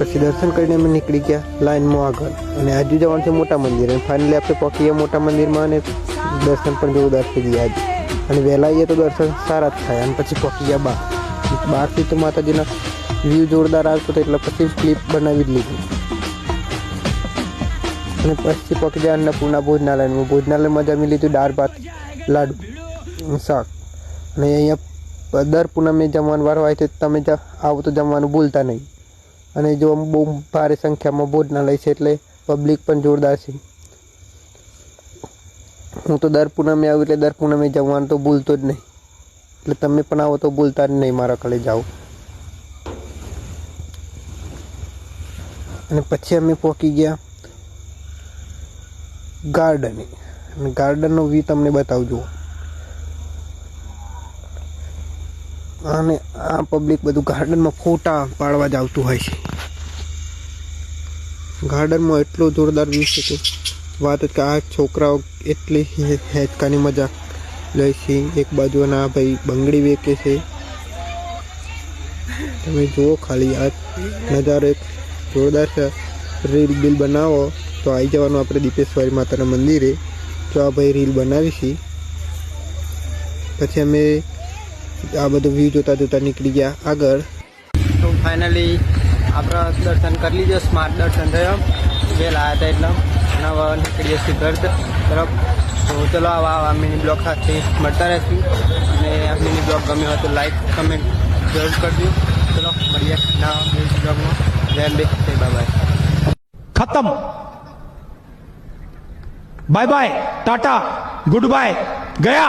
પછી દર્શન કરીને અમે નીકળી ગયા લાઈનમાં આગળ અને આજુ જવાનું છે મોટા મંદિર અને ફાઇનલી આપણે પહોંચી ગયા મોટા મંદિરમાં અને દર્શન પણ જોરદાર થઈ ગયા આજે અને વહેલા આવીએ તો દર્શન સારા જ થાય અને પછી પહોંચી ગયા બહારથી તો માતાજીના વ્યૂ જોરદાર આવતો હતો એટલે પછી ક્લિપ બનાવી જ લીધી અને પછી પહોંચી ગયા અન્નપૂર્ણા ભોજનાલયમાં ભોજનાલયમાં જમી લીધું દાળ ભાત લાડુ શાક અને અહીંયા દર પૂનમે જમવાનું વાર હોય તો તમે આવો તો જમવાનું ભૂલતા નહીં અને જો બહુ ભારે સંખ્યામાં ભોજનાલય છે એટલે પબ્લિક પણ જોરદાર છે હું તો દર પૂનમે આવું એટલે દર પૂનમે જમવાનું તો ભૂલતો જ નહીં એટલે તમે પણ આવો તો ભૂલતા જ નહીં મારા કલે જાઓ અને પછી અમે પહોંચી ગયા ગાર્ડન અને ગાર્ડનનો વ્યૂ તમને બતાવું જુઓ અને આ પબ્લિક બધું ગાર્ડનમાં ફોટા પાડવા જ આવતું હોય છે ગાર્ડનમાં એટલો જોરદાર વ્યૂ છે કે વાત કે આ છોકરાઓ એટલી હેચકાની મજા લે છે એક બાજુના ભાઈ બંગડી વેચે છે તમે જુઓ ખાલી આ નજારો એક જોરદાર છે રીલ બિલ બનાવો તો આવી જવાનું આપણે દીપેશ્વરી માતાના મંદિરે તો આ ભાઈ રીલ બનાવી છે પછી અમે આ બધું વ્યૂ જોતા જોતા નીકળી ગયા આગળ તો ફાઇનલી આપણે દર્શન કરી લીધો સ્માર્ટ દર્શન થયો વહેલા આવ્યા હતા એટલે હવે નીકળીએ છીએ ઘર તરફ તો ચલો આવા મિની બ્લોગ સાથે મળતા રહેશું અને આ મિની બ્લોગ ગમ્યો હોય તો લાઈક કમેન્ટ જરૂર કરજો ચલો મળીએ ના મિની બ્લોગમાં જય અંબે જય બાય खत्म bye bye tata goodbye गया।